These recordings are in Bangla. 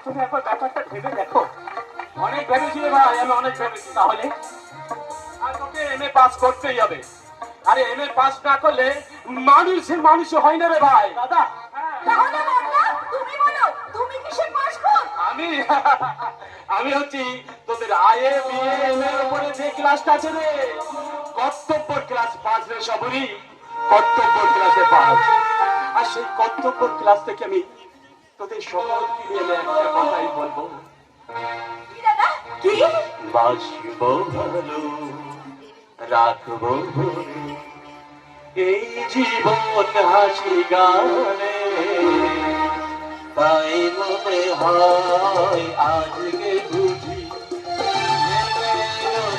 তুমি একবার ব্যাপারটা ভেবে দেখো। অনেক ভেবেছিলে ভাই, আমি অনেক ভেবেছি। তাহলে আর তোকে এমএ পাস করতেই হবে। আরে এমএ পাস না করলে মানুষ হয় না রে ভাই। দাদা তাহলে বাবা তুমি বলো তুমি কিসের পাস কর? আমি হচ্ছি তোদের আইএ বিএ এম এর উপরে যে ক্লাসটা আছে রে, কর্তব্যর ক্লাস 5 রে সবরই, কর্তব্যর ক্লাসে 5। আর সেই কর্তব্যর ক্লাস থেকে আমি তোদের সকলকে নিয়ে একটা কথাই বলবো। কি দাদা কি? বাসবো ভালো, রাখবো এই জীবন হাসি গানে, তাই মনে হয় আজকে বুঝি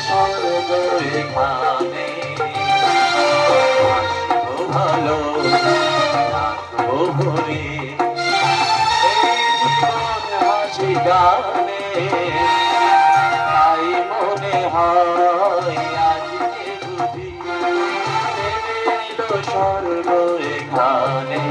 স্বর্গ এখানে। বাসবো ভালো, রাখবো ভরে এই জীবন হাসি গানে, তাই মনে হয় আজকে বুঝি স্বর্গ এখানে।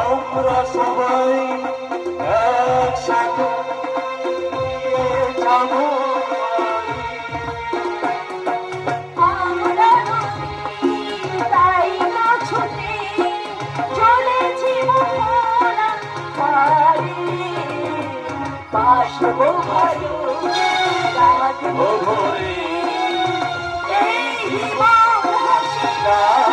আমরা সবাই একসাথে যাব, আমরা তাই না ছুটে চলেছি মোরা পারে। বাসবো ভালো, রাখবো ভরে এই জীবন হাসি গানে।